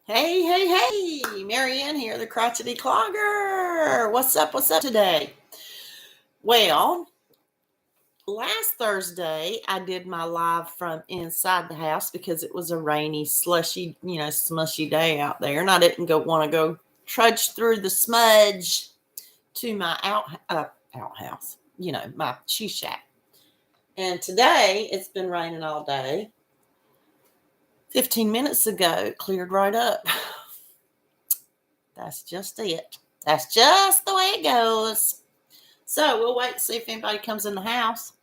Hey, hey, hey, Marieanne here, the Crochety Clogger. What's up today? Well, last Thursday, I did my live from inside the house because it was a rainy, slushy, smushy day out there. And I didn't want to go trudge through the smudge to my outhouse, my she shack. And today, it's been raining all day. 15 minutes ago, it cleared right up. That's just it. That's just the way it goes. So we'll wait and see if anybody comes in the house.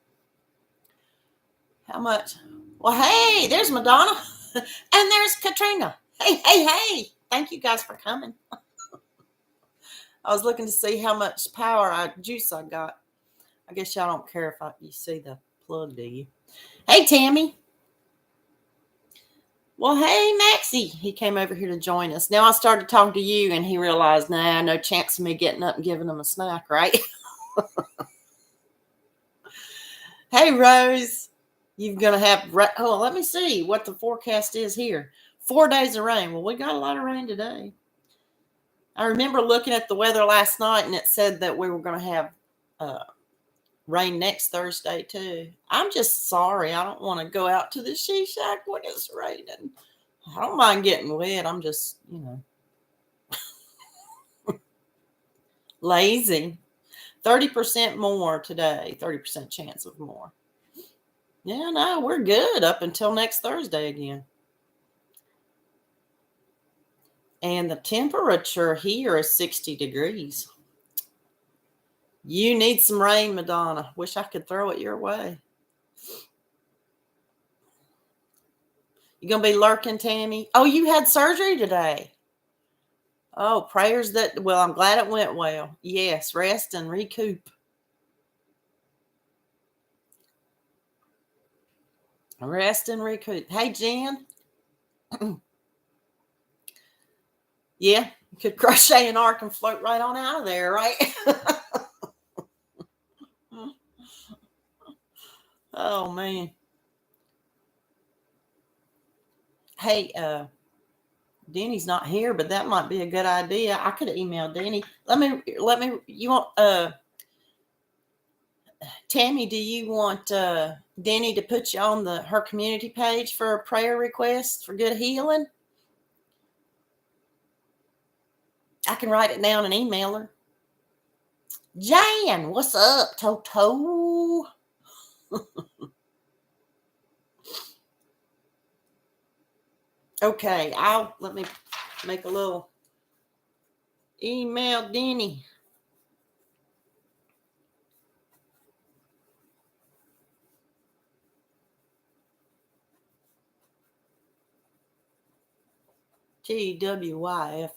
How much? Well, hey, there's Madonna. And there's Katrina. Hey, hey, hey. Thank you guys for coming. I was looking to see how much juice I got. I guess y'all don't care if you see the plug, do you? Hey, Tammy. Well, hey, Maxie. He came over here to join us. Now I started talking to you, and he realized, no chance of me getting up and giving him a snack, right? Hey, Rose. You're going to have, let me see what the forecast is here. 4 days of rain. Well, we got a lot of rain today. I remember looking at the weather last night, and it said that we were going to have rain next Thursday, too. I'm just sorry. I don't want to go out to the she shack when it's raining. I don't mind getting wet. I'm just, lazy. 30% more today. 30% chance of more. Yeah, no, we're good up until next Thursday again. And the temperature here is 60 degrees. You need some rain, Madonna. Wish I could throw it your way. You going to be lurking, Tammy? Oh, you had surgery today. Oh, prayers well, I'm glad it went well. Yes, rest and recoup. Rest and recoup. Hey, Jen. Yeah, you could crochet an arc and float right on out of there, right? Oh, man. Hey, Denny's not here, but that might be a good idea. I could email Denny. You want, Tammy, do you want Denny to put you on her community page for a prayer request for good healing? I can write it down and email her. Jan, what's up, Toto? Okay, let me make a little email Denny. TWYFORD,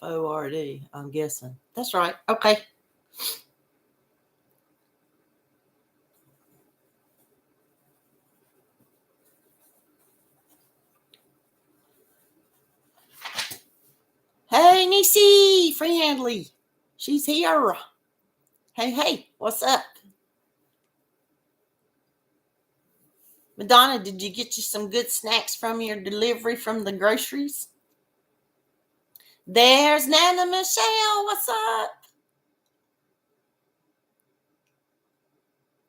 I'm guessing. That's right. Okay. Hey, Niecy, friendly. She's here. Hey, what's up? Madonna, did you get you some good snacks from your delivery from the groceries? There's Nana Michelle. What's up?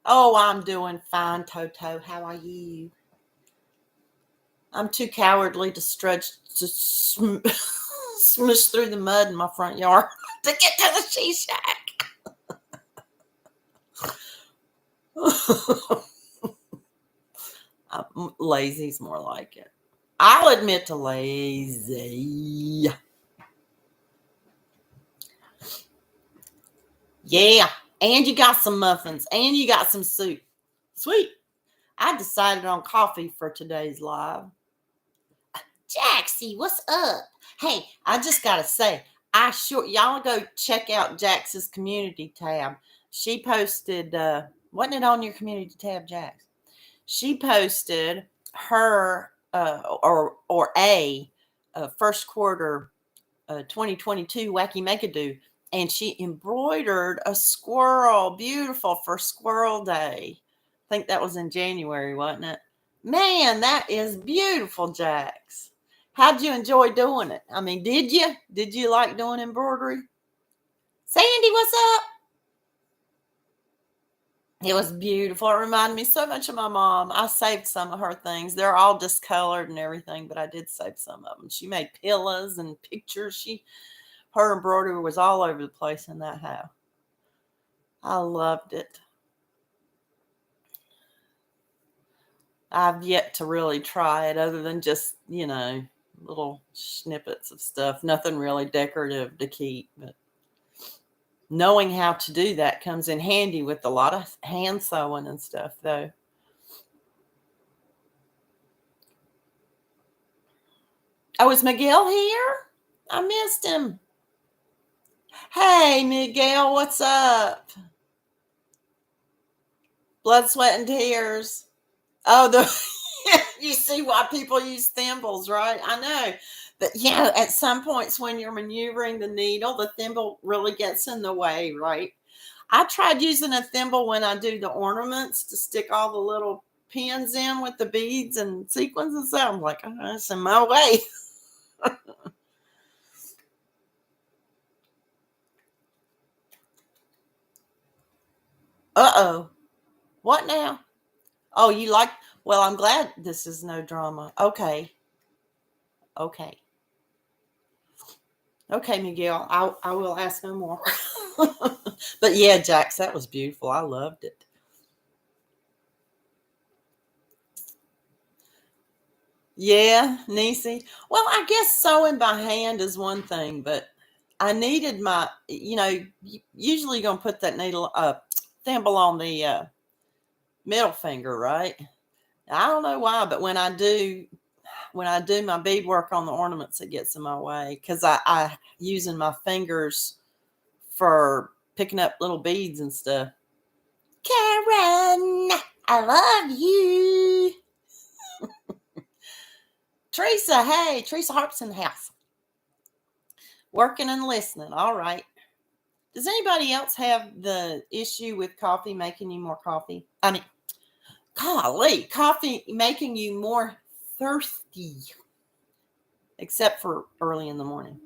Oh, I'm doing fine, Toto. How are you? I'm too cowardly to smush through the mud in my front yard to get to the she shack. Lazy's more like it. I'll admit to lazy. Yeah, and you got some muffins, and you got some soup. Sweet. I decided on coffee for today's live. Jaxie, what's up? Hey, I just got to say, y'all go check out Jax's community tab. She posted, wasn't it on your community tab, Jax? She posted her, first quarter 2022 Wacky Make-A-Do, and she embroidered a squirrel, beautiful, for Squirrel Day. I think that was in January, wasn't it? Man, that is beautiful, Jax. How'd you enjoy doing it? I mean, did you? Did you like doing embroidery? Sandy, what's up? It was beautiful. It reminded me so much of my mom. I saved some of her things. They're all discolored and everything, but I did save some of them. She made pillows and pictures. Her embroidery was all over the place in that house. I loved it. I've yet to really try it other than just, little snippets of stuff. Nothing really decorative to keep, but knowing how to do that comes in handy with a lot of hand sewing and stuff, though. Oh, is Miguel here? I missed him. Hey, Miguel, what's up? Blood, sweat, and tears. Oh, you see why people use thimbles, right? I know. But yeah, at some points when you're maneuvering the needle, the thimble really gets in the way, right? I tried using a thimble when I do the ornaments to stick all the little pins in with the beads and sequins and stuff. I'm like, oh, that's in my way. Uh-oh. What now? Oh, well, I'm glad this is no drama. Okay. Okay. Okay, Miguel. I will ask no more. But yeah, Jax, that was beautiful. I loved it. Yeah, Nisi. Well, I guess sewing by hand is one thing, but I needed usually you're gonna put that thimble on the middle finger, right? I don't know why, but when I do my beadwork on the ornaments, it gets in my way because I using my fingers for picking up little beads and stuff. Karen, I love you. Teresa, hey, Teresa Harp's in the house. Working and listening. All right. Does anybody else have the issue with coffee making you more coffee? I mean, golly, coffee making you more thirsty, except for early in the morning.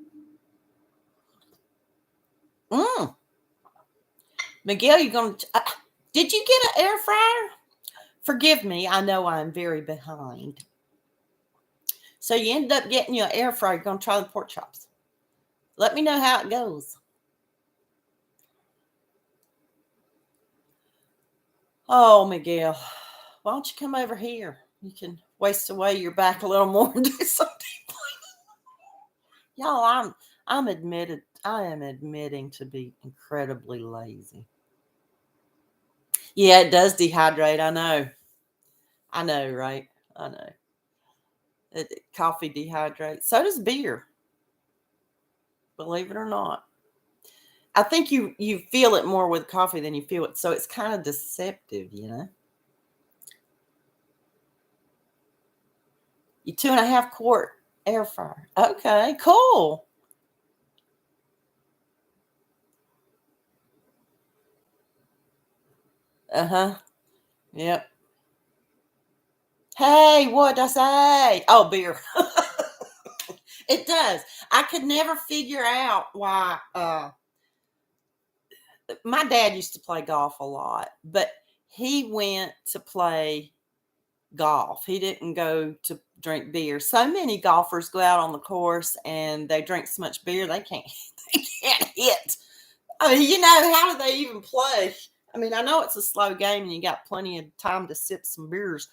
Miguel, did you get an air fryer? Forgive me, I know I'm very behind. So you ended up getting your air fryer. You're going to try the pork chops. Let me know how it goes. Oh, Miguel, why don't you come over here? You can waste away your back a little more and do something. Y'all, I am admitting to be incredibly lazy. Yeah, it does dehydrate. I know, right? I know. Coffee dehydrates. So does beer. Believe it or not. I think you feel it more with coffee than you feel it. So it's kind of deceptive, You 2.5 quart air fryer. Okay, cool. Uh-huh. Yep. Hey, what'd I say? Oh, beer. It does. I could never figure out why my dad used to play golf a lot, but he went to play golf. He didn't go to drink beer. So many golfers go out on the course and they drink so much beer they can't they can't hit. I mean, how do they even play? I mean, I know it's a slow game and you got plenty of time to sip some beers,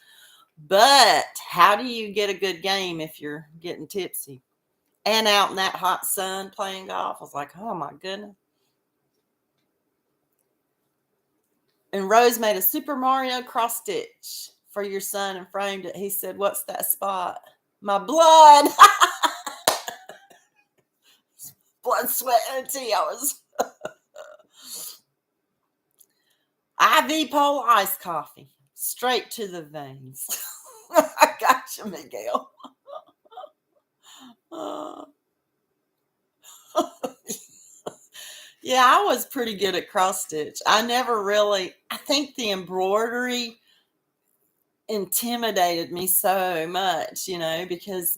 but how do you get a good game if you're getting tipsy? And out in that hot sun playing golf. I was like, oh my goodness. And Rose made a Super Mario cross stitch for your son and framed it. He said, what's that spot? My blood. Blood, sweat, and tears. IV pole iced coffee. Straight to the veins. I got you, Miguel. Yeah, I was pretty good at cross stitch. I think the embroidery intimidated me so much,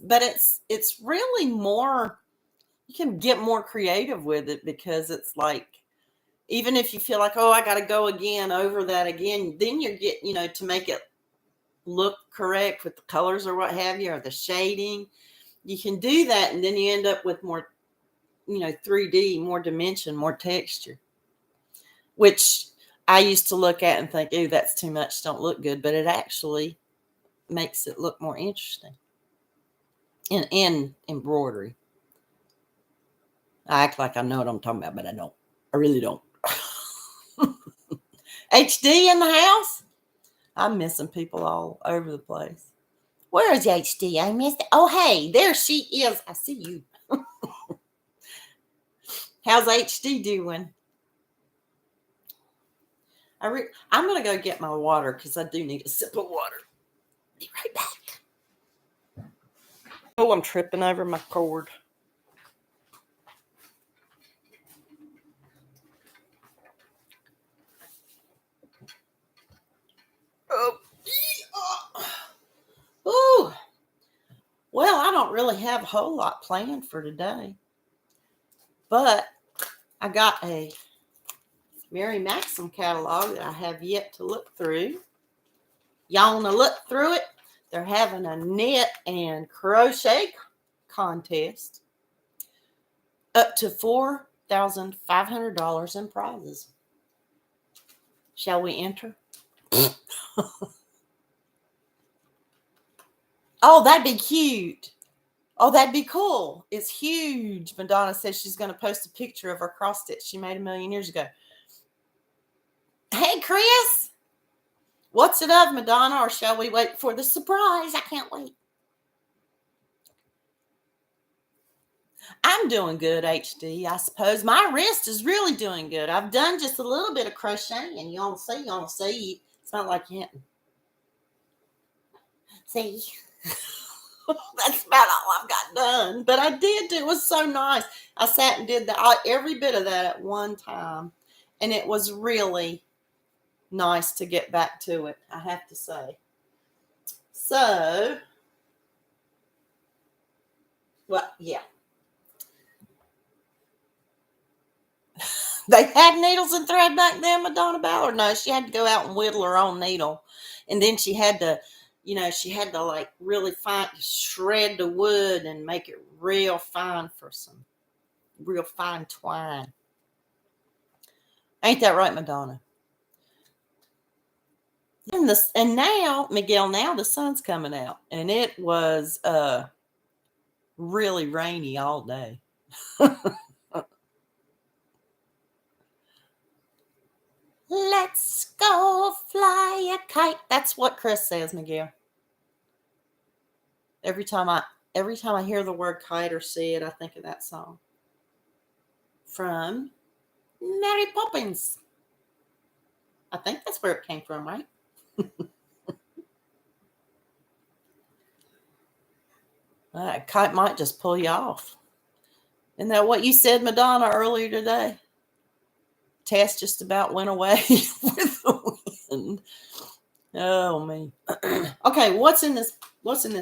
but it's really more, you can get more creative with it, because it's like, even if you feel like, oh, I got to go again over that again, then you get, to make it look correct with the colors or what have you, or the shading, you can do that. And then you end up with more, 3D, more dimension, more texture, which I used to look at and think, ooh, that's too much, don't look good. But it actually makes it look more interesting. In embroidery. I act like I know what I'm talking about, but I don't. I really don't. HD in the house? I'm missing people all over the place. Where is HD? I missed it. Oh, hey, there she is. I see you. How's HD doing? I'm going to go get my water, because I do need a sip of water. Be right back. Oh, I'm tripping over my cord. Oh, well, I don't really have a whole lot planned for today, but I got a Mary Maxim catalog that I have yet to look through. Y'all want to look through it? They're having a knit and crochet contest, up to $4,500 in prizes. Shall we enter? Oh, that'd be cute. Oh, that'd be cool. It's huge. Madonna says she's going to post a picture of her cross stitch she made 1,000,000 years ago. Hey, Chris. What's it of, Madonna, or shall we wait for the surprise? I can't wait. I'm doing good, HD, I suppose. My wrist is really doing good. I've done just a little bit of crocheting. You want to see. It's not like you hadn't. See? That's about all I've got done. But I did. It was so nice. I sat and did every bit of that at one time. And it was really nice to get back to it, I have to say. So, well, yeah. They had needles and thread back then, Madonna Ballard? No, she had to go out and whittle her own needle. And then she had to, like really shred the wood and make it real fine for some real fine twine. Ain't that right, Madonna? And now, Miguel, the sun's coming out. And it was really rainy all day. Let's go fly a kite. That's what Chris says, Miguel. Every time I hear the word kite or see it, I think of that song from Mary Poppins. I think that's where it came from, right? That kite might just pull you off. Isn't that what you said, Madonna, earlier today? Tess just about went away with the wind. Oh, me. Okay, what's in this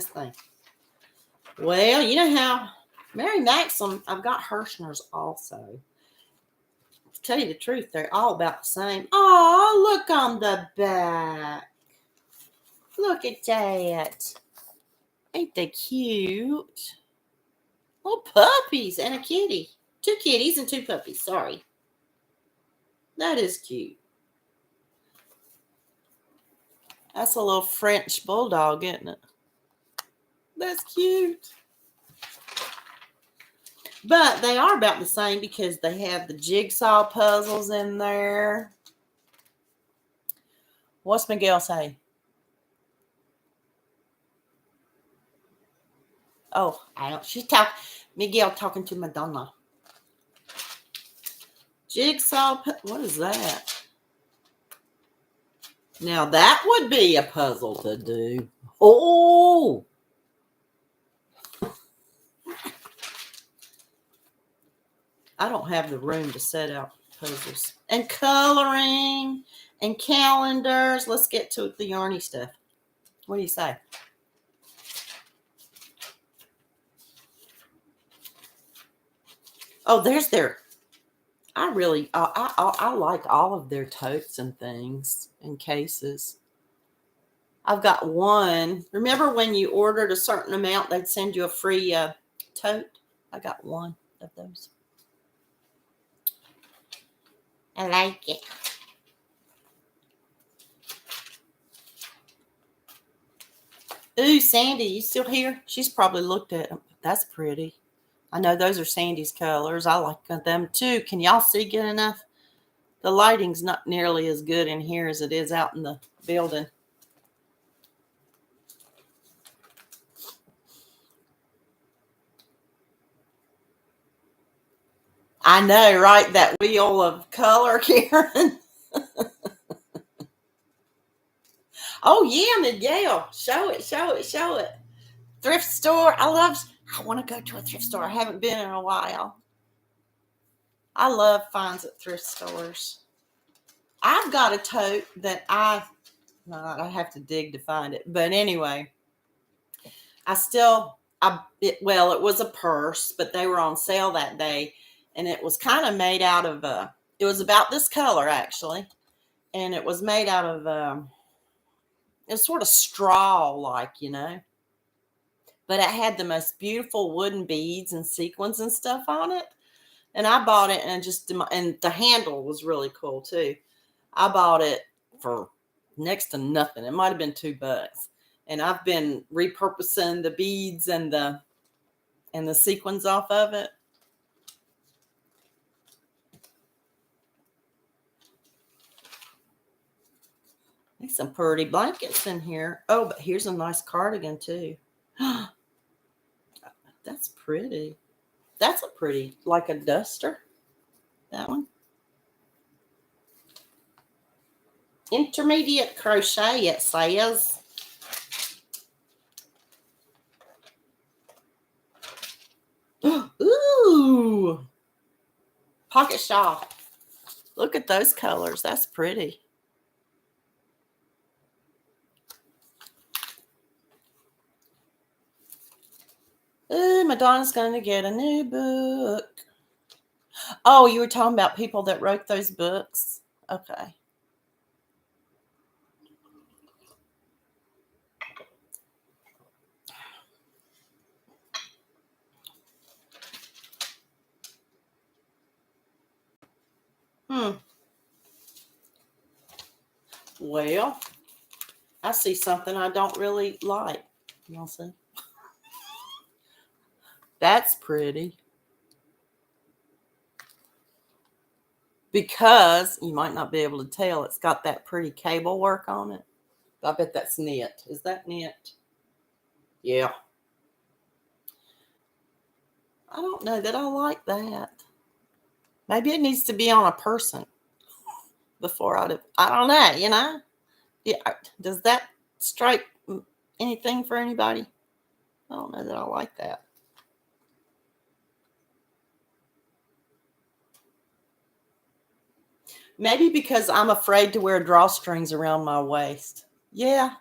thing? Well, you know how Mary Maxim, I've got Hirschner's also. To tell you the truth, they're all about the same. Oh, look on the back. Look at that. Ain't they cute? Little puppies and a kitty. 2 kitties and 2 puppies. Sorry. That is cute. That's a little French bulldog, isn't it? That's cute. But they are about the same because they have the jigsaw puzzles in there. What's Miguel say? Oh, I don't. Miguel talking to Madonna. Jigsaw. What is that? Now that would be a puzzle to do. Oh. I don't have the room to set out puzzles. And coloring and calendars. Let's get to the yarny stuff. What do you say? Oh, there's their. I really, I like all of their totes and things and cases. I've got one. Remember when you ordered a certain amount, they'd send you a free tote? I got one of those. I like it. Ooh, Sandy, you still here? She's probably looked at them. That's pretty. I know those are Sandy's colors. I like them too. Can y'all see good enough? The lighting's not nearly as good in here as it is out in the building. I know, right? That wheel of color, Karen. Oh, yeah, Miguel. Show it, show it, show it. Thrift store. I want to go to a thrift store. I haven't been in a while. I love finds at thrift stores. I've got a tote that I have to dig to find it. But anyway, it was a purse, but they were on sale that day. And it was kind of made out of, it was about this color actually. And it was made out of, it's sort of straw-like, but it had the most beautiful wooden beads and sequins and stuff on it. And I bought it and the handle was really cool too. I bought it for next to nothing. It might've been $2. And I've been repurposing the beads and the sequins off of it. There's some pretty blankets in here. Oh, but here's a nice cardigan too. That's pretty. That's a pretty, like a duster. That one. Intermediate crochet, it says. Ooh. Pocket shawl. Look at those colors. That's pretty. Ooh, Madonna's going to get a new book. Oh, you were talking about people that wrote those books? Okay. Well, I see something I don't really like. Y'all see? That's pretty. Because you might not be able to tell, it's got that pretty cable work on it. I bet that's knit. Is that knit? Yeah. I don't know that I like that. Maybe it needs to be on a person before I don't know, Yeah. Does that strike anything for anybody? I don't know that I like that. Maybe because I'm afraid to wear drawstrings around my waist. Yeah.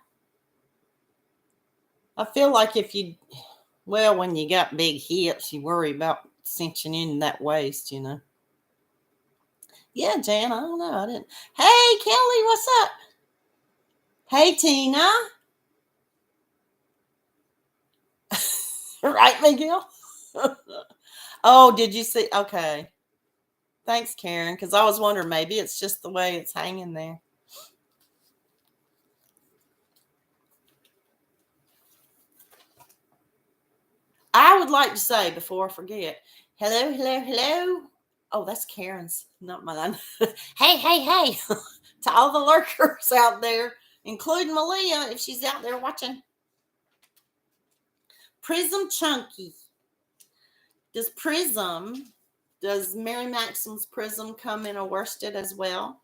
I feel like when you got big hips, you worry about cinching in that waist, Yeah, Jan, I don't know. I didn't. Hey, Kelly, what's up? Hey, Tina. Right, Miguel? Oh, did you see? Okay. Thanks, Karen, because I was wondering maybe it's just the way it's hanging there. I would like to say before I forget, hello, hello, hello. Oh, that's Karen's, not mine. Hey, hey, hey, to all the lurkers out there, including Malia, if she's out there watching. Prism Chunky. Does Mary Maxim's Prism come in a worsted as well?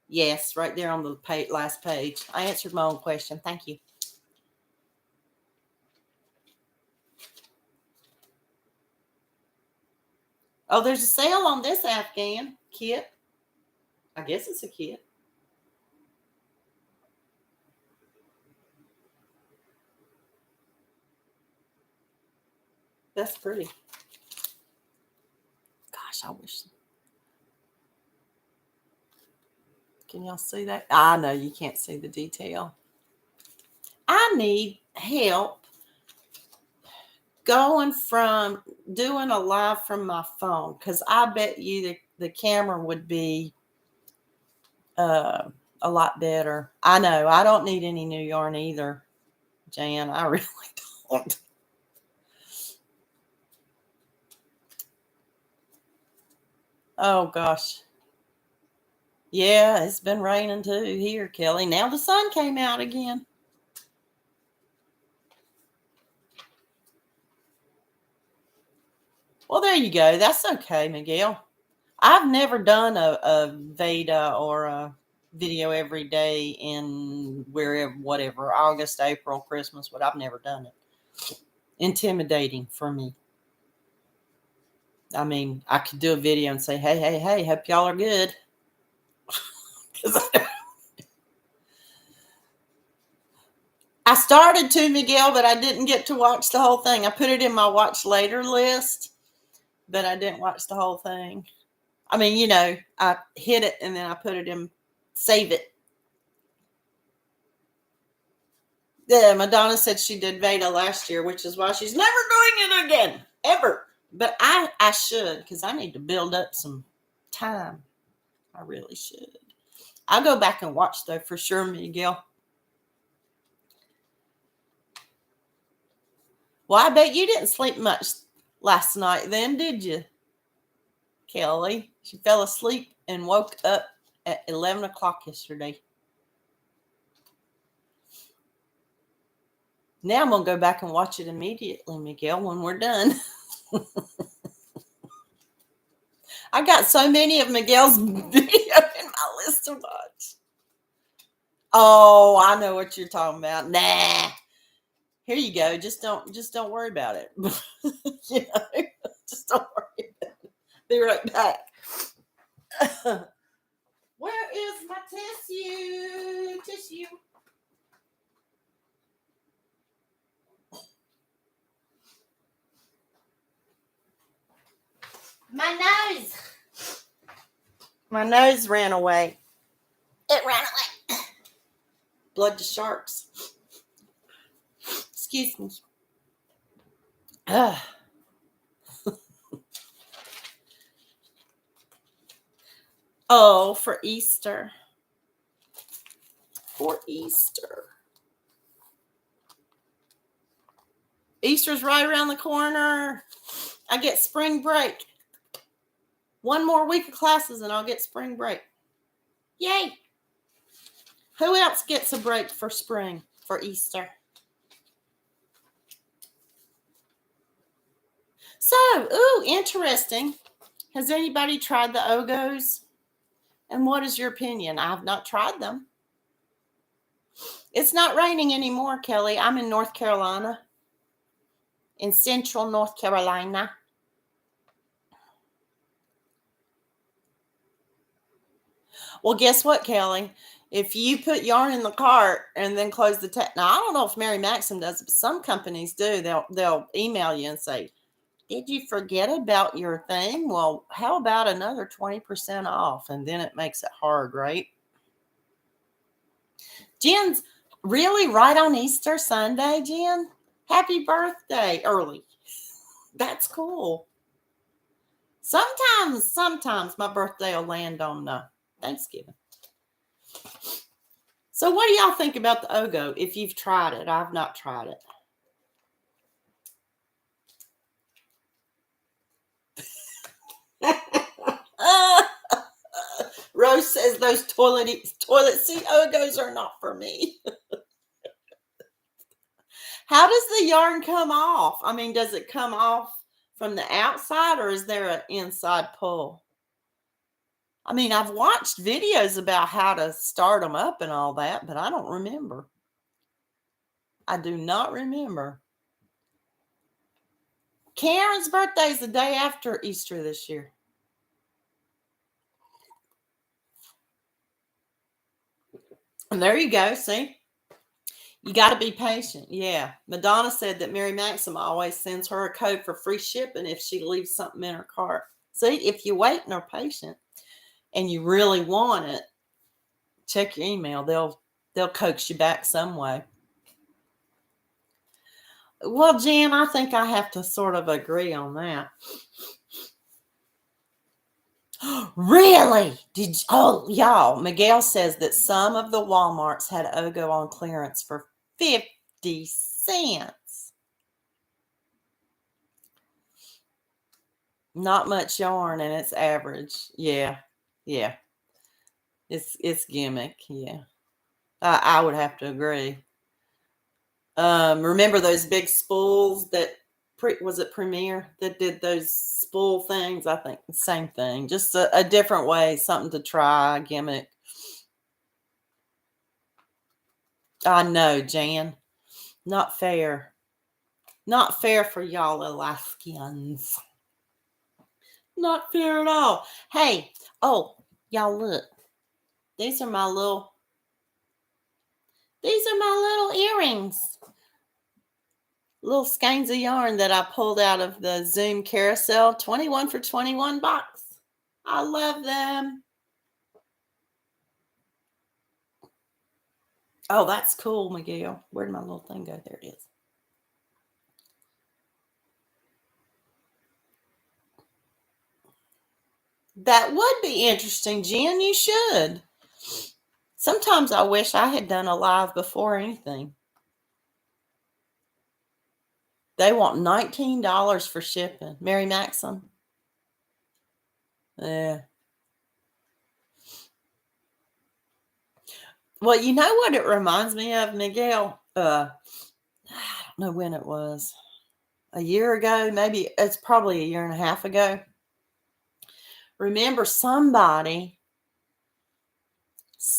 Yes, right there on the last page. I answered my own question. Thank you. Oh, there's a sale on this Afghan kit. I guess it's a kit. That's pretty. Gosh, I wish. Can y'all see that? I know you can't see the detail. I need help going from doing a live from my phone, because I bet you the camera would be a lot better. I know I don't need any new yarn either, Jan. I really don't. Oh gosh. Yeah, it's been raining too here, Kelly. Now the sun came out again. Well, there you go. That's okay, Miguel. I've never done a Veda or a video every day in wherever, whatever, August, April, Christmas, but I've never done it. Intimidating for me. I mean, I could do a video and say, hey, hope y'all are good. I started to, Miguel, but I didn't get to watch the whole thing. I put it in my watch later list, but I didn't watch the whole thing. I mean, you know, I hit it and then I put it in, save it. Yeah, Madonna said she did Veda last year, which is why she's never doing it again, ever. But I should, because I need to build up some time. I really should. I'll go back and watch, though, for sure, Miguel. Well, I bet you didn't sleep much last night then, did you, Kelly? She fell asleep and woke up at 11 o'clock yesterday. Now I'm going to go back and watch it immediately, Miguel, when we're done. I got so many of Miguel's videos in my list to watch. Oh, I know what you're talking about. Nah. Here you go. Just don't worry about it. You know, just don't worry about it. Be right back. Where is my tissue? My nose ran away. It ran away. Blood to sharks. Excuse me. Oh, for Easter. For Easter. Easter's right around the corner. I get spring break. One more week of classes and I'll get spring break. Yay. Who else gets a break for spring, for Easter? So, ooh, interesting. Has anybody tried the Ogos? And what is your opinion? I have not tried them. It's not raining anymore, Kelly. I'm in North Carolina. In central North Carolina. Well, guess what, Kelly? If you put yarn in the cart and then close the now, I don't know if Mary Maxim does it, but some companies do. They'll email you and say, did you forget about your thing? Well, how about another 20% off? And then it makes it hard, right? Jen's really right on Easter Sunday, Jen? Happy birthday early. That's cool. Sometimes my birthday will land on Thanksgiving. So what do y'all think about the Ogo if you've tried it? I've not tried it. Rose says those toilet seat Ogos are not for me. How does the yarn come off? I mean, does it come off from the outside or is there an inside pull? I mean, I've watched videos about how to start them up and all that, but I don't remember. I do not remember. Karen's birthday is the day after Easter this year. And there you go. See, You got to be patient. Yeah. Madonna said that Mary Maxim always sends her a code for free shipping if she leaves something in her cart. See, if you wait and are patient and you really want it, check your email. They'll coax you back some way. Well, Jan, I think I have to sort of agree on that. Really? Oh, y'all, Miguel says that some of the Walmarts had Ogo on clearance for 50 cents. Not much yarn, and it's average. Yeah. It's gimmick. Yeah. I would have to agree. Remember those big spools that was it Premiere that did those spool things? I think the same thing, just a different way, something to try, gimmick. I know, Jan. Not fair. Not fair for y'all Alaskans. Not fair at all. Hey, oh, y'all look. These are my little earrings. Little skeins of yarn that I pulled out of the Zoom Carousel 21 for 21 box. I love them. Oh, that's cool, Miguel. Where'd my little thing go? There it is. That would be interesting, Jen. You should. Sometimes I wish I had done a live before anything. They want $19 for shipping. Mary Maxim. Yeah. Well, you know what it reminds me of, Miguel? I don't know when it was. A year ago, maybe it's probably a year and a half ago. Remember somebody,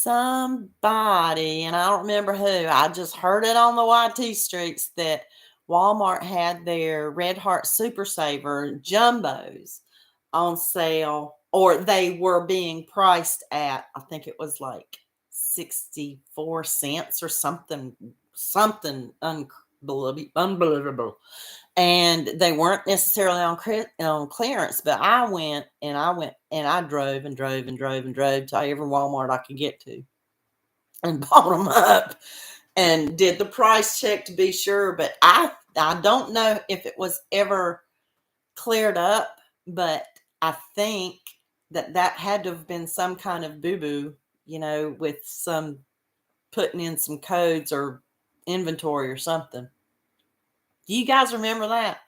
and I don't remember who. I just heard it on the YT streets that Walmart had their Red Heart Super Saver jumbos on sale, or they were being priced at, I think it was like 64 cents or something unbelievable. And they weren't necessarily on clearance, but I went and I drove to every Walmart I could get to and bought them up and did the price check to be sure. But I don't know if it was ever cleared up, but I think that had to have been some kind of boo-boo, with some putting in some codes or inventory or something. Do you guys remember that?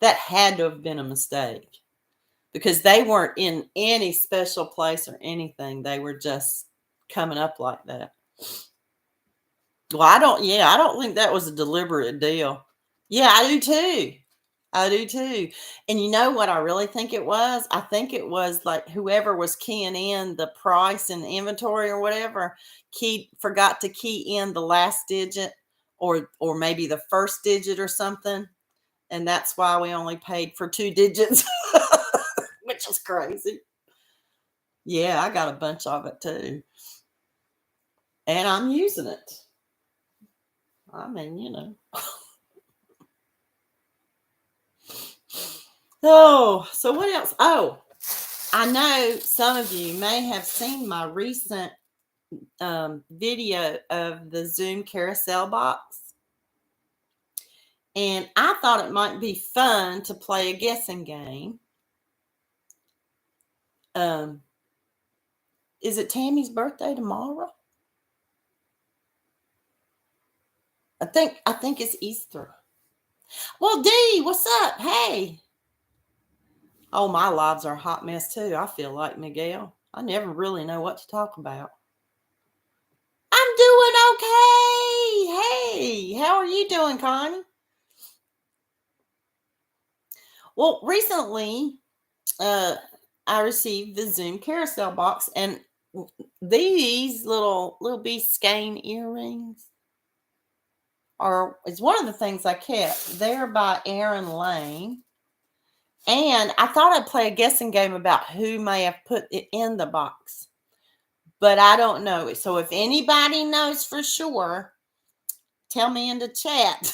That had to have been a mistake because they weren't in any special place or anything. They were just coming up like that. Well, I don't think that was a deliberate deal. Yeah, I do too. And you know what I really think it was? I think it was like whoever was keying in the price and inventory or whatever, forgot to key in the last digit or maybe the first digit or something. And that's why we only paid for 2 digits, which is crazy. Yeah, I got a bunch of it too. And I'm using it. I mean, Oh, so what else? Oh, I know some of you may have seen my recent video of the Zoom carousel box. And I thought it might be fun to play a guessing game. Is it Tammy's birthday tomorrow? I think it's Easter. Well, Dee, what's up? Hey. Oh, my lives are a hot mess too. I feel like, Miguel. I never really know what to talk about. I'm doing okay. Hey, how are you doing, Connie? Well, recently, I received the Zoom carousel box, and these little bee skein earrings is one of the things I kept. They're by Aaron Lane. And I thought I'd play a guessing game about who may have put it in the box, but I don't know. So if anybody knows for sure, tell me in the chat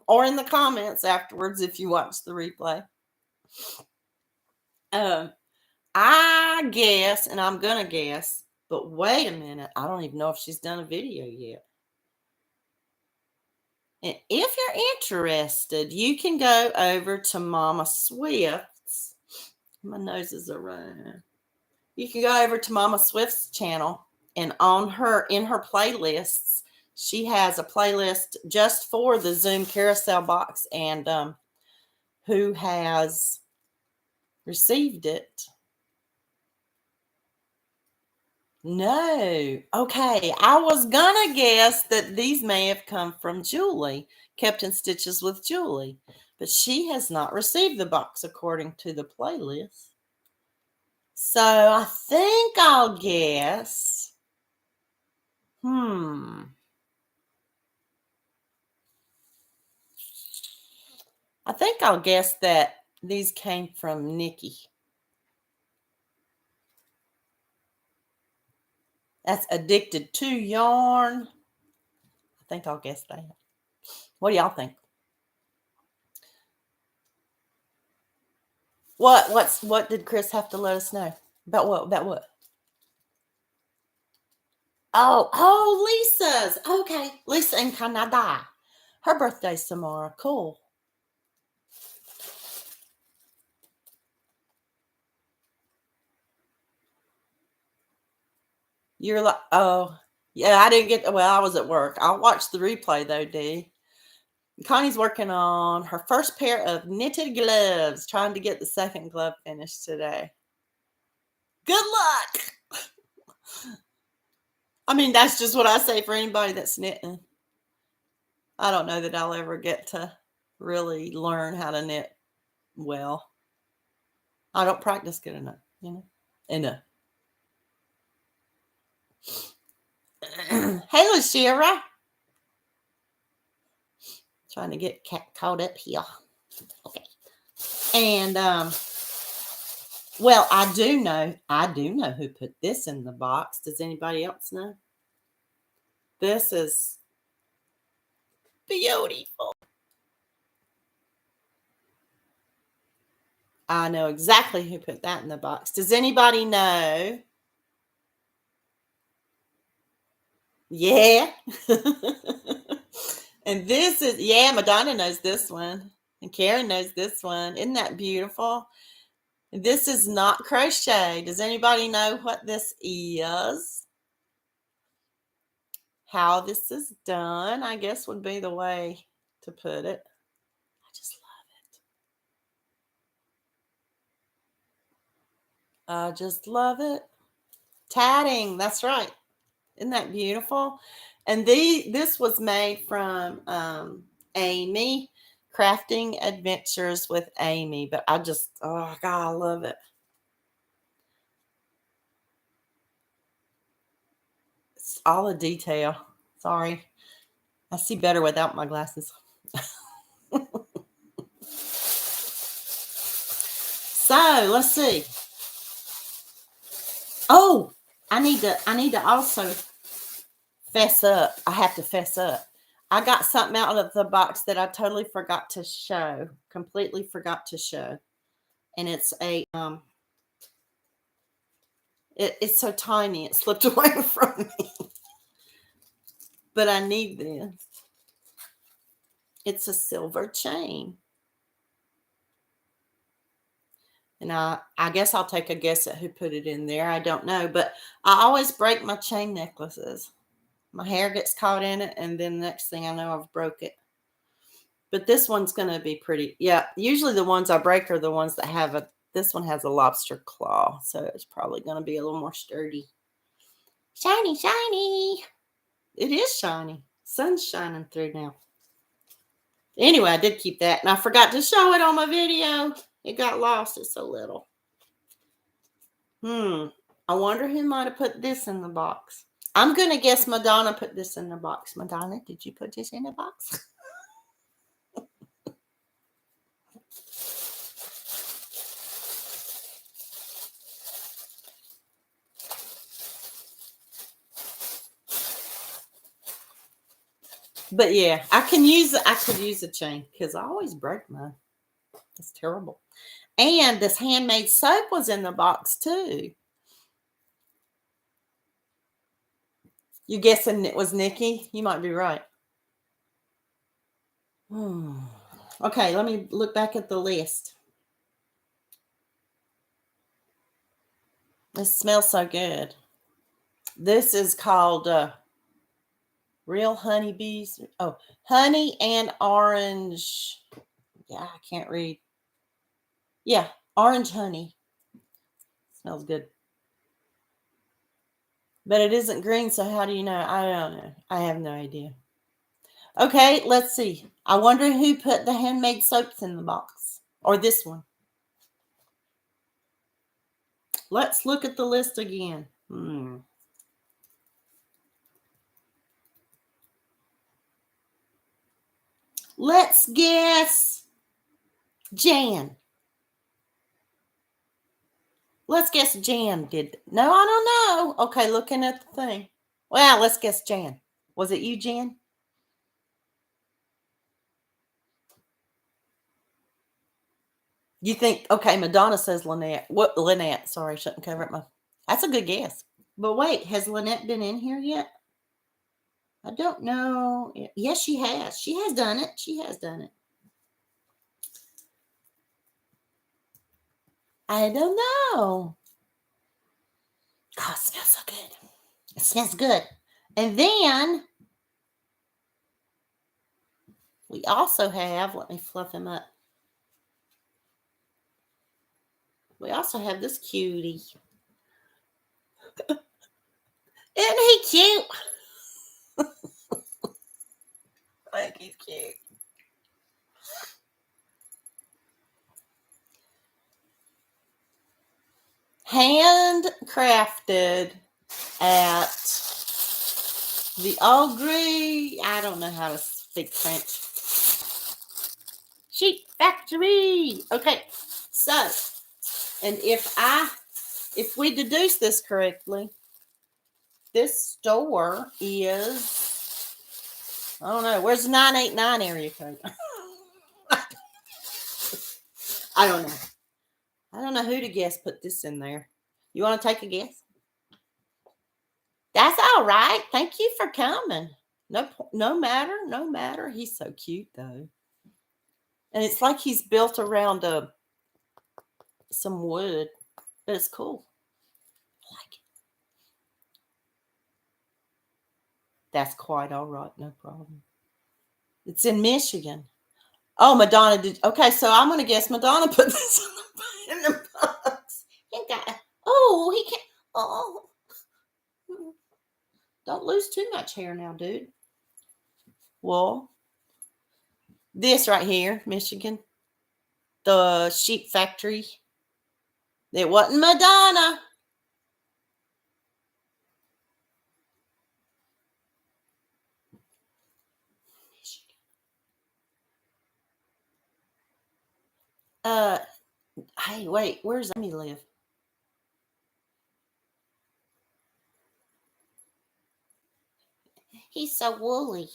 or in the comments afterwards if you watch the replay. I guess, and I'm going to guess, but wait a minute. I don't even know if she's done a video yet. And if you're interested, you can go over to Mama Swift's. My nose is around. You can go over to Mama Swift's channel, and in her playlists, she has a playlist just for the Zoom carousel box and who has received it. No. Okay. I was going to guess that these may have come from Julie, Kept in Stitches with Julie, but she has not received the box according to the playlist. So I think I'll guess. I think I'll guess that these came from Nikki. That's Addicted to Yarn. I think I'll guess that. What do y'all think? What did Chris have to let us know? About what? About what? Oh, Lisa's. Okay. Lisa in Canada. Her birthday's tomorrow. Cool. You're like, oh, yeah, I didn't get, well, I was at work. I'll watch the replay though, Dee. Connie's working on her first pair of knitted gloves, trying to get the second glove finished today. Good luck. I mean, that's just what I say for anybody that's knitting. I don't know that I'll ever get to really learn how to knit well. I don't practice good enough, Enough. Hey, Lucia. Trying to get caught up here. Okay. And, well, I do know who put this in the box. Does anybody else know? This is beautiful. I know exactly who put that in the box. Does anybody know? Yeah. And this is, yeah, Madonna knows this one. And Karen knows this one. Isn't that beautiful? This is not crochet. Does anybody know what this is? How this is done, I guess, would be the way to put it. I just love it. I just love it. Tatting, that's right. Isn't that beautiful? And this was made from Amy, Crafting Adventures with Amy. But I just, oh God, I love it. It's all the detail. Sorry. I see better without my glasses. So let's see. Oh, I need to also fess up. I have to fess up. I got something out of the box that I totally forgot to show. Completely forgot to show. And it's a it's so tiny it slipped away from me. But I need this. It's a silver chain. And I guess I'll take a guess at who put it in there. I don't know. But I always break my chain necklaces. My hair gets caught in it, and then the next thing I know, I've broke it. But this one's going to be pretty. Yeah, usually the ones I break are the ones that have this one has a lobster claw. So it's probably going to be a little more sturdy. Shiny, shiny. It is shiny. Sun's shining through now. Anyway, I did keep that. And I forgot to show it on my video. It got lost. It's so little. I wonder who might have put this in the box. I'm going to guess Madonna put this in the box. Madonna, did you put this in the box? But yeah, I could use a chain because I always break mine. That's terrible. And this handmade soap was in the box too. You guessing it was Nikki? You might be right. Okay, let me look back at the list. It smells so good. This is called Real Honeybees. Oh, honey and orange. Yeah, I can't read. Yeah, orange honey. Smells good. But it isn't green, so how do you know? I don't know. I have no idea. Okay, let's see. I wonder who put the handmade soaps in the box. Or this one. Let's look at the list again. Let's guess Jan. Let's guess Jan did. No, I don't know. Okay, looking at the thing. Well, let's guess Jan. Was it you, Jan? You think, okay, Madonna says Lynette. What, Lynette? Sorry, I shouldn't cover up my. That's a good guess. But wait, has Lynette been in here yet? I don't know. Yes, she has. She has done it. She has done it. I don't know. Oh, it smells so good. It smells good. And then we also have, let me fluff him up. We also have this cutie. Isn't he cute? I think he's cute. Handcrafted at the Ogre. I don't know how to speak French. Sheep factory. Okay, so, and if we deduce this correctly, this store is, I don't know, where's the 989 area code? I don't know. I don't know who to guess put this in there. You want to take a guess? That's all right. Thank you for coming. No matter. He's so cute though. And it's like he's built around some wood. But it's cool. I like it. That's quite all right. No problem. It's in Michigan. Oh, Madonna did. Okay, so I'm going to guess Madonna put this in the box. Oh, he can't. Oh. Don't lose too much hair now, dude. Well, this right here, Michigan, the sheep factory. It wasn't Madonna. Hey, wait, where's Amy live? He's so woolly.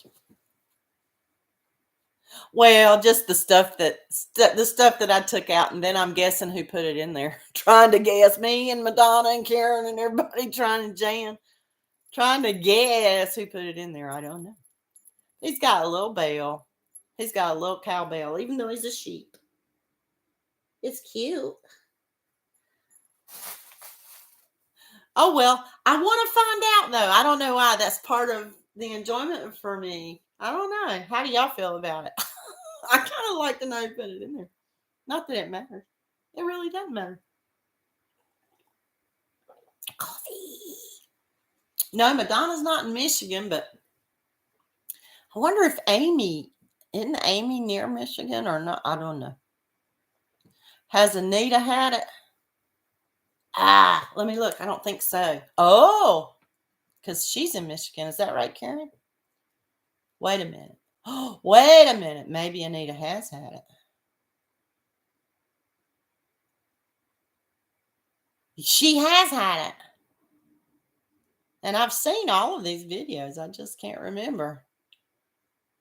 Well, just the stuff that I took out, and then I'm guessing who put it in there. Trying to guess, me and Madonna and Karen and everybody trying to guess who put it in there. I don't know. He's got a little bell. He's got a little cowbell, even though he's a sheep. It's cute. Oh well, I want to find out though. I don't know why. That's part of the enjoyment for me. I don't know. How do y'all feel about it? I kind of like to know who put it in there. Not that it matters. It really doesn't matter. Coffee. No, Madonna's not in Michigan, but I wonder if isn't Amy near Michigan or not? I don't know. Has Anita had it? Let me look. I don't think so. Oh, because she's in Michigan. Is that right, Karen? Wait a minute. Oh, wait a minute. Maybe Anita has had it. She has had it. And I've seen all of these videos. I just can't remember.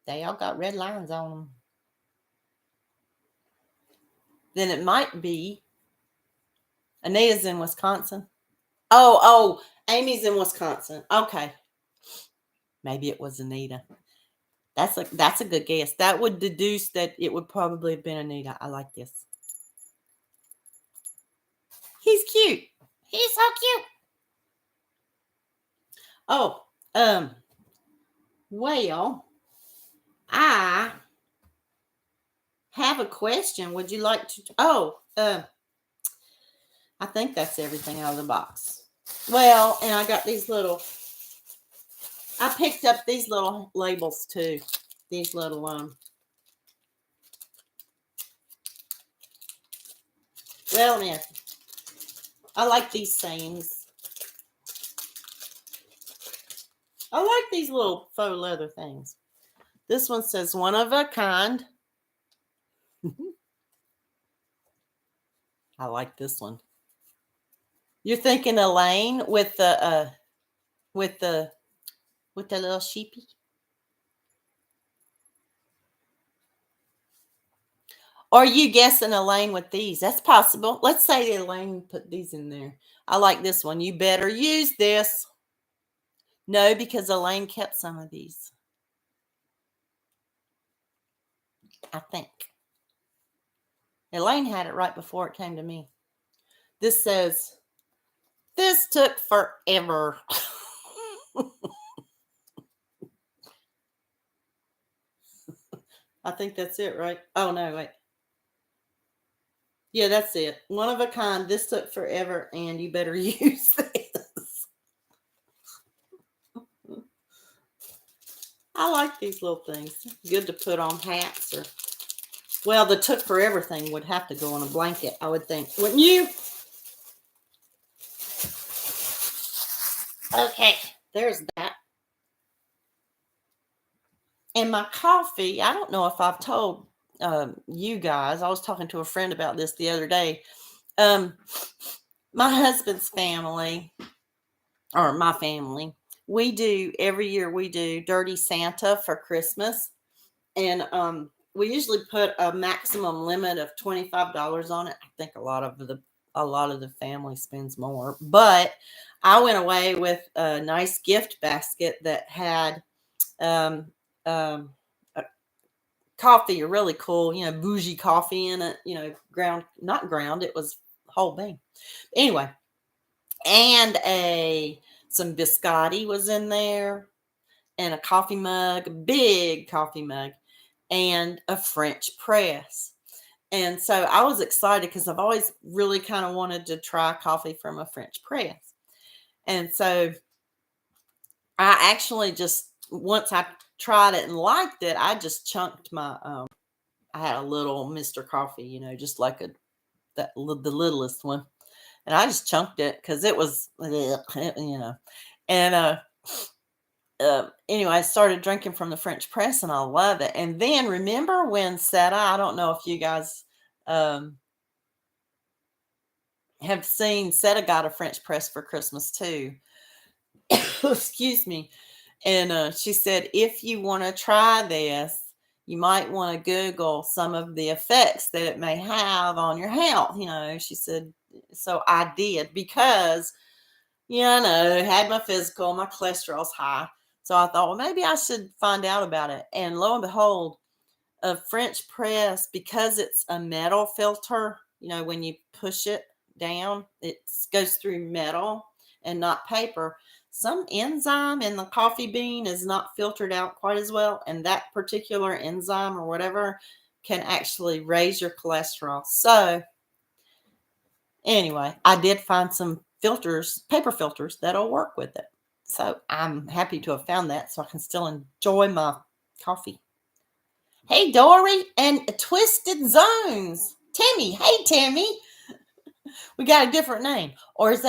They all got red lines on them. Then it might be Anita's in Wisconsin. Oh, Amy's in Wisconsin. Okay. Maybe it was Anita. That's a good guess. That would deduce that it would probably have been Anita. I like this. He's cute. He's so cute. Oh, well, I have a question. Would you like to? I think that's everything out of the box. Well, and I got these little. I picked up these little labels too. These little Well, yeah, I like these things. I like these little faux leather things. This one says one of a kind. I like this one. You're thinking Elaine with the little sheepy? Or are you guessing Elaine with these? That's possible. Let's say Elaine put these in there. I like this one. You better use this. No, because Elaine kept some of these. I think. Elaine had it right before it came to me. This says, this took forever. I think that's it, right? Oh, no, wait. Yeah, that's it. One of a kind. This took forever, and you better use this. I like these little things. Good to put on hats or... Well, the took forever thing would have to go on a blanket, I would think. Wouldn't you? Okay, there's that. And my coffee, I don't know if I've told you guys. I was talking to a friend about this the other day. My husband's family, or my family, every year we do Dirty Santa for Christmas. And we usually put a maximum limit of $25 on it. I think a lot of the family spends more. But I went away with a nice gift basket that had coffee, a really cool, bougie coffee in it, not ground, it was whole bean. Anyway, and some biscotti was in there, and a coffee mug, a big coffee mug, and a French press. And so I was excited because I've always really kind of wanted to try coffee from a French press. And so I actually just, once I tried it and liked it, I just chunked my, I had a little Mr. Coffee, just like the littlest one. And I just chunked it because it was, And anyway, I started drinking from the French press and I love it. And then remember when Seta, I don't know if you guys have seen, Seta got a French press for Christmas too. Excuse me. And she said, if you want to try this, you might want to Google some of the effects that it may have on your health. She said, so I did because, had my physical, my cholesterol's high. So I thought, well, maybe I should find out about it. And lo and behold, a French press, because it's a metal filter, when you push it down, it goes through metal and not paper. Some enzyme in the coffee bean is not filtered out quite as well. And that particular enzyme or whatever can actually raise your cholesterol. So anyway, I did find some filters, paper filters, that'll work with it. So I'm happy to have found that so I can still enjoy my coffee. Hey, Dory and Twisted Zones. Timmy. Hey, Timmy. We got a different name. Or am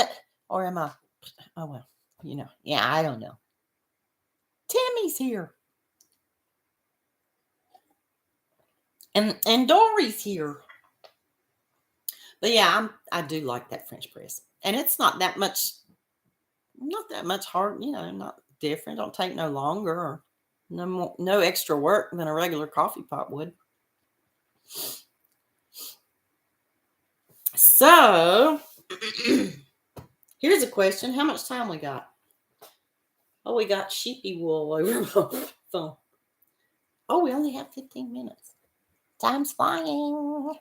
I? Oh, well, yeah, I don't know. Timmy's here. And Dory's here. But yeah, I do like that French press. And it's not that much hard, not different. Don't take no longer. No extra work than a regular coffee pot would. So, here's a question. How much time we got? Oh, we got sheepy wool over the phone. Oh, we only have 15 minutes. Time's flying.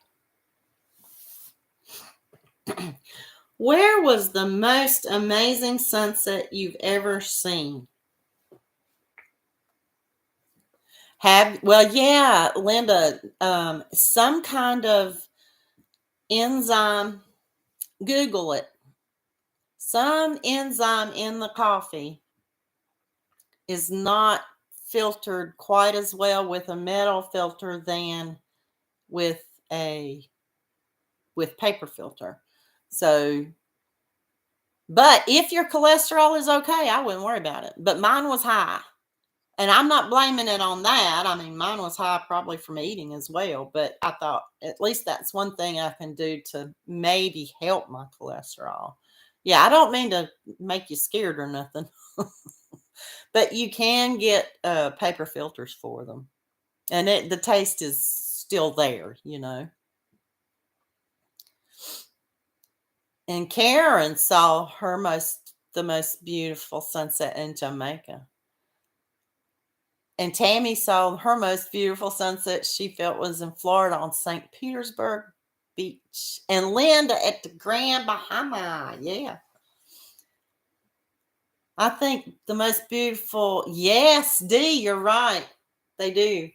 Where was the most amazing sunset you've ever seen? Yeah, Linda, some kind of enzyme, Google it. Some enzyme in the coffee is not filtered quite as well with a metal filter than with paper filter. So, but if your cholesterol is okay, I wouldn't worry about it. But mine was high. And I'm not blaming it on that. I mean, mine was high probably from eating as well. But I thought at least that's one thing I can do to maybe help my cholesterol. Yeah, I don't mean to make you scared or nothing. But you can get paper filters for them. And the taste is still there, you know. And Karen saw the most beautiful sunset in Jamaica. And Tammy saw her most beautiful sunset she felt was in Florida on St. Petersburg Beach. And Linda at the Grand Bahama. Yeah. I think the most beautiful, yes, Dee, you're right. They do.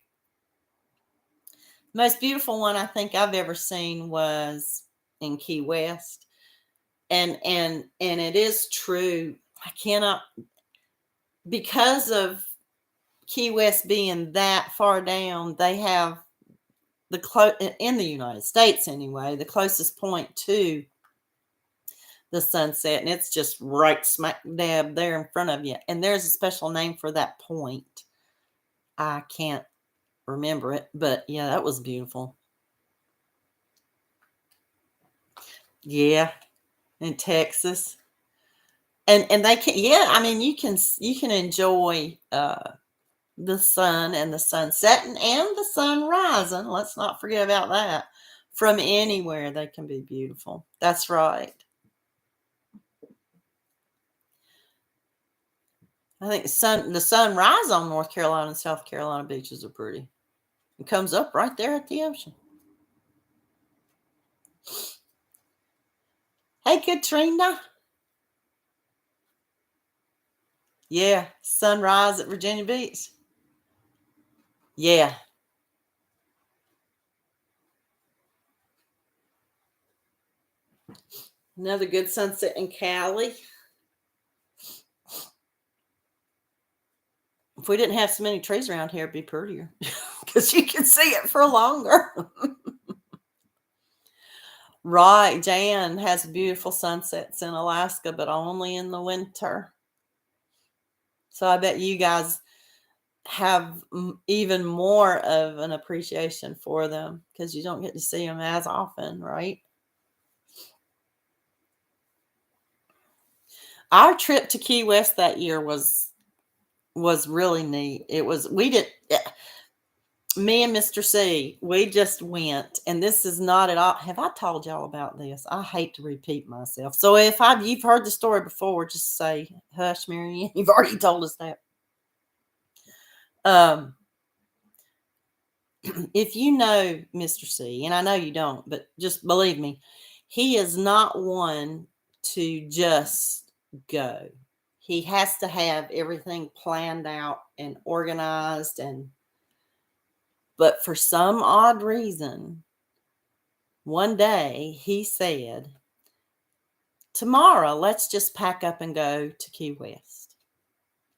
Most beautiful one I think I've ever seen was in Key West. And it is true. I cannot, because of Key West being that far down, they have in the United States anyway, the closest point to the sunset, and it's just right smack dab there in front of you. And there's a special name for that point. I can't remember it, but yeah, that was beautiful. Yeah, in Texas. And they can, yeah, I mean, you can enjoy the sun and the sun setting and the sun rising. Let's not forget about that. From anywhere, they can be beautiful. That's right. I think the sunrise on North Carolina and South Carolina beaches are pretty. It comes up right there at the ocean. Hey, Katrina. Yeah, sunrise at Virginia Beach. Yeah. Another good sunset in Cali. If we didn't have so many trees around here, it'd be prettier because you can see it for longer. Right. Jan has beautiful sunsets in Alaska, but only in the winter. So I bet you guys have even more of an appreciation for them because you don't get to see them as often, right? Our trip to Key West that year was really neat. Me and Mr. C, we just went, and this is not at all. Have I told y'all about this? I hate to repeat myself. So if you've heard the story before, just say, hush, Marieanne, you've already told us that. If you know Mr. C, and I know you don't, but just believe me, he is not one to just go. He has to have everything planned out and organized, but for some odd reason, one day he said, tomorrow, let's just pack up and go to Key West.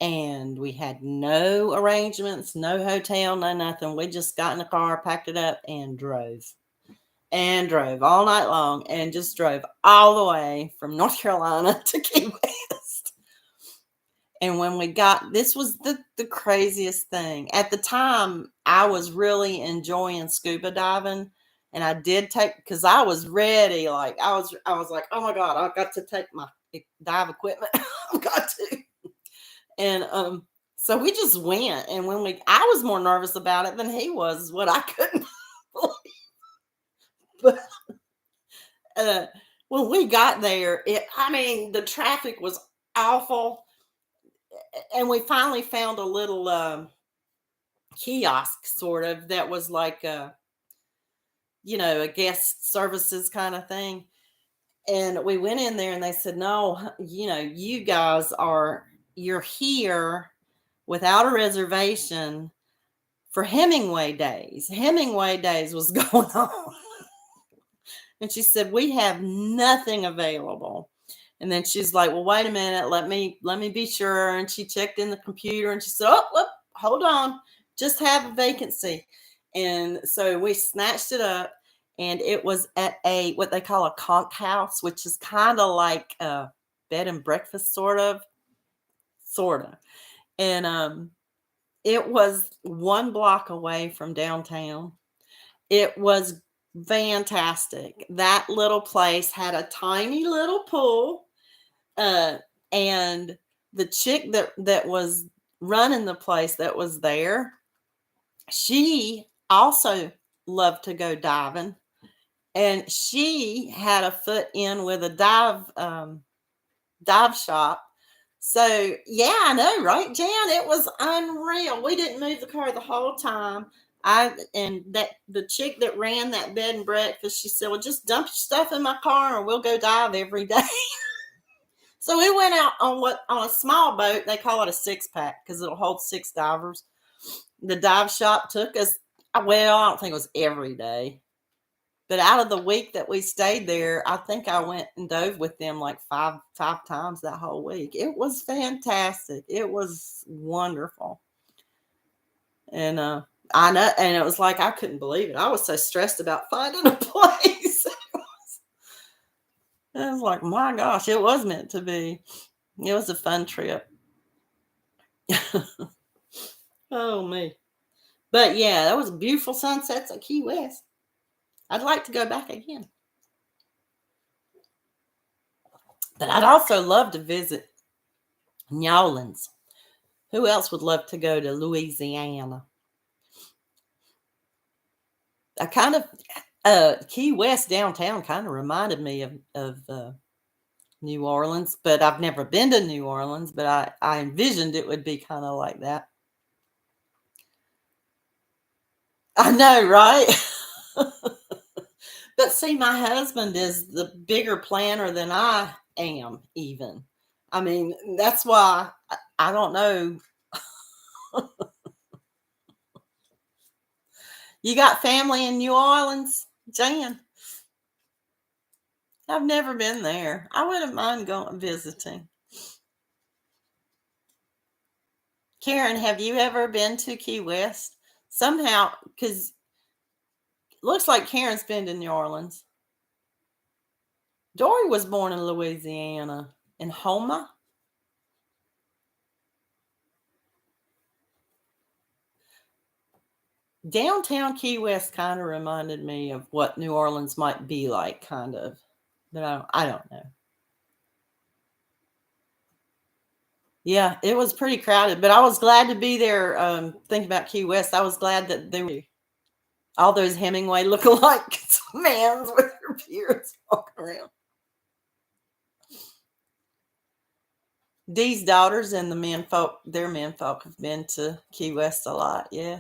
And we had no arrangements, no hotel, no nothing. We just got in the car, packed it up, and drove. And drove all night long and just drove all the way from North Carolina to Key West. And when we got, this was the craziest thing. At the time, I was really enjoying scuba diving. And I did because I was ready. Like I was like, oh my God, I've got to take my dive equipment. I've got to. And So we just went, and I was more nervous about it than he was, what I couldn't believe. But uh, when we got there, the traffic was awful, and we finally found a little kiosk, sort of, that was like a guest services kind of thing. And we went in there, and they said, no, you guys you're here without a reservation for Hemingway Days. Hemingway Days was going on. And she said, we have nothing available. And then she's like, well, wait a minute, let me be sure. And she checked in the computer, and she said, oh, hold on, just have a vacancy. And so we snatched it up, and it was at what they call a conch house, which is kind of like a bed and breakfast, sort of. And it was 1 block away from downtown. It was fantastic. That little place had a tiny little pool, and the chick that was running the place, that was there, she also loved to go diving, and she had a foot in with a dive shop. So yeah, I know, right, Jan? It was unreal. We didn't move the car the whole time. The chick that ran that bed and breakfast, she said, well, just dump your stuff in my car and we'll go dive every day. So we went out on a small boat. They call it a 6-pack because it'll hold 6 divers. The dive shop took us, well, I don't think it was every day, but out of the week that we stayed there, I think I went and dove with them like five times that whole week. It was fantastic. It was wonderful. And I know, and it was like, I couldn't believe it. I was so stressed about finding a place. I was like, my gosh, it was meant to be. It was a fun trip. Oh, me. But yeah, that was beautiful sunsets at Key West. I'd like to go back again. But I'd also love to visit New Orleans. Who else would love to go to Louisiana? I kind of, Key West downtown kind of reminded me of New Orleans, but I've never been to New Orleans, but I envisioned it would be kind of like that. I know, right? But see, my husband is the bigger planner than I am, even. I mean, that's why I don't know. You got family in New Orleans, Jan? I've never been there. I wouldn't mind going visiting. Karen, have you ever been to Key West? Somehow, because it looks like Karen's been to New Orleans. Dory was born in Louisiana, in Houma. Downtown Key West kind of reminded me of what New Orleans might be like, kind of. But I don't know. Yeah, it was pretty crowded, but I was glad to be there. Thinking about Key West, I was glad that there were all those Hemingway look-alike mans with their beards walking around. Dee's daughters and their menfolk have been to Key West a lot. Yeah.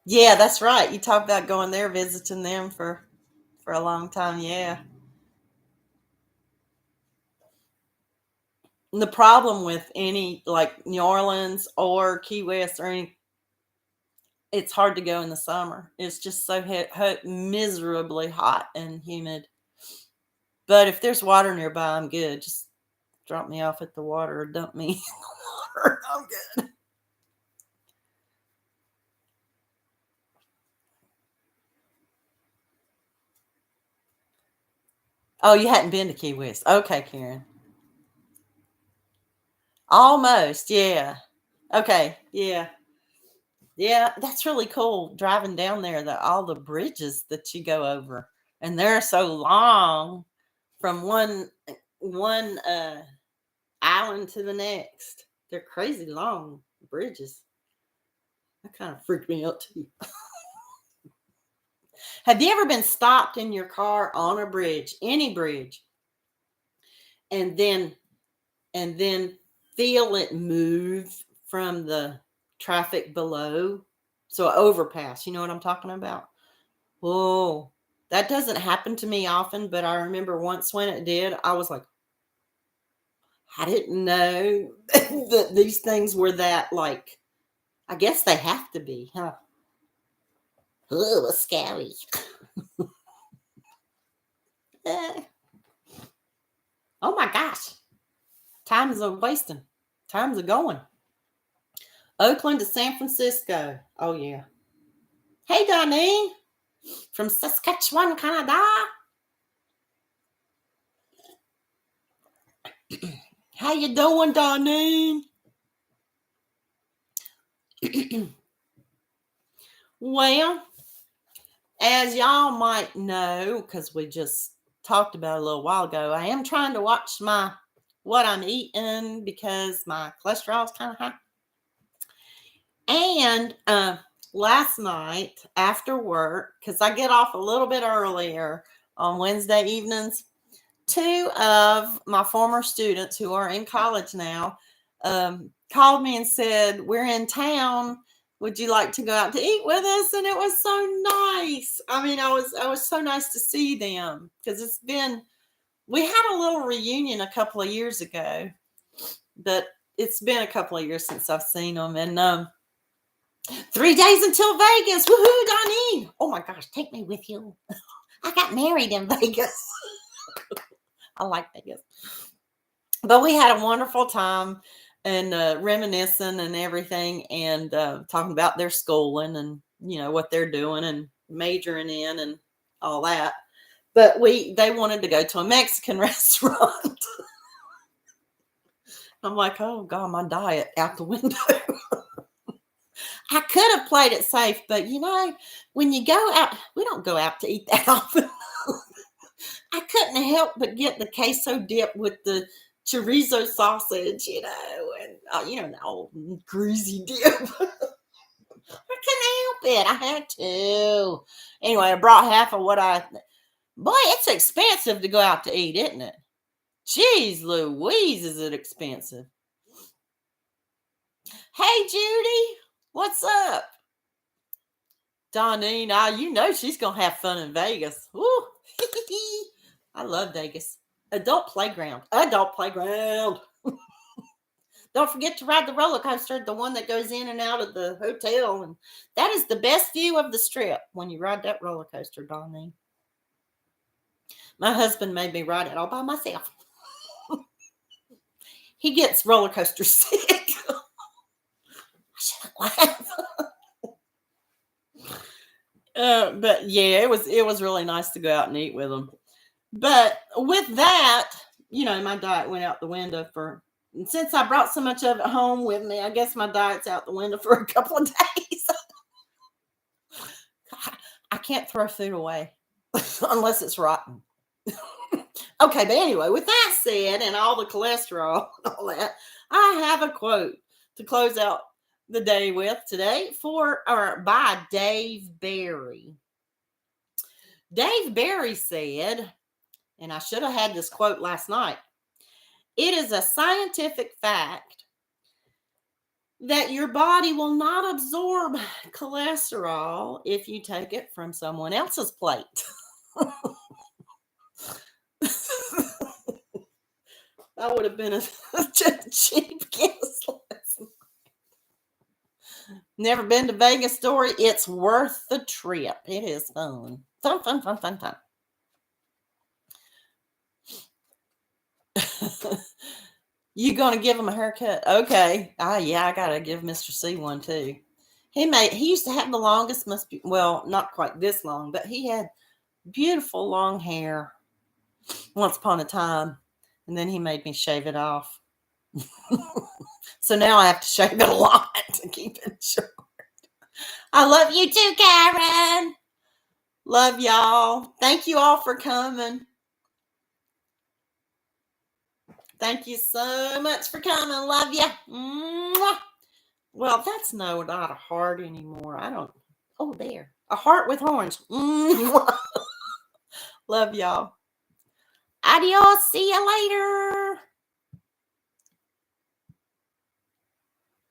Yeah, that's right. You talk about going there, visiting them for a long time. Yeah. And the problem with any, like New Orleans or Key West or any, it's hard to go in the summer. It's just so miserably hot and humid. But if there's water nearby, I'm good. Just drop me off at the water or dump me in the water. I'm good. Oh, you hadn't been to Key West. Okay, Karen. Almost, yeah. Okay, yeah. Yeah, that's really cool driving down there, all the bridges that you go over. And they're so long from one island to the next. They're crazy long bridges. That kind of freaked me out too. Have you ever been stopped in your car on a bridge, any bridge, and then feel it move from the traffic below? So an overpass, you know what I'm talking about? Whoa, that doesn't happen to me often, but I remember once when it did, I was like, I didn't know that these things were that, like, I guess they have to be, huh? Oh, scary. Oh my gosh. Time's a wasting. Time's a going. Oakland to San Francisco. Oh, yeah. Hey, Donnie. From Saskatchewan, Canada. How you doing, Donnie? Well, as y'all might know, because we just talked about it a little while ago, I am trying to watch what I'm eating because my cholesterol is kind of high. And last night after work, because I get off a little bit earlier on Wednesday evenings, 2 of my former students who are in college now called me and said, we're in town. Would you like to go out to eat with us? And it was so nice. I mean, I was so nice to see them because we had a little reunion a couple of years ago, but it's been a couple of years since I've seen them. And 3 days until Vegas. Woohoo, Donnie. Oh my gosh, take me with you. I got married in Vegas. I like Vegas. But we had a wonderful time and reminiscing and everything and talking about their schooling and, you know, what they're doing and majoring in and all that. But they wanted to go to a Mexican restaurant. I'm like, oh God, my diet out the window. I could have played it safe, but you know, when you go out, we don't go out to eat that often. I couldn't help but get the queso dip with the chorizo sausage, you know, and you know, the old greasy dip. I couldn't help it. I had to. Anyway, I brought half of boy, it's expensive to go out to eat, isn't it? Jeez Louise, is it expensive? Hey, Judy, what's up? Donnie, now you know she's going to have fun in Vegas. Woo. I love Vegas. Adult playground. Adult playground. Don't forget to ride the roller coaster, the one that goes in and out of the hotel. And that is the best view of the strip when you ride that roller coaster, Donnie. My husband made me ride it all by myself. He gets roller coaster sick. I shouldn't laugh. But yeah, it was really nice to go out and eat with them. But with that, you know, my diet went out the window since I brought so much of it home with me. I guess my diet's out the window for a couple of days. I can't throw food away unless it's rotten. Okay, but anyway, with that said, and all the cholesterol and all that, I have a quote to close out the day with today by Dave Barry. Dave Barry said, and I should have had this quote last night, it is a scientific fact that your body will not absorb cholesterol if you take it from someone else's plate. That would have been a cheap guess. Never been to Vegas, story. It's worth the trip. It is fun. Fun. You gonna give him a haircut? Okay. Yeah, I gotta give Mr. C one too. He used to have the longest, not quite this long, but he had beautiful long hair once upon a time. And then he made me shave it off. So now I have to shave it a lot to keep it short. I love you too, Karen. Love y'all. Thank you all for coming. Thank you so much for coming. Love you. Mwah. Well, that's not a heart anymore. I don't. Oh, there. A heart with horns. Mwah. Love y'all. Adios. See you later.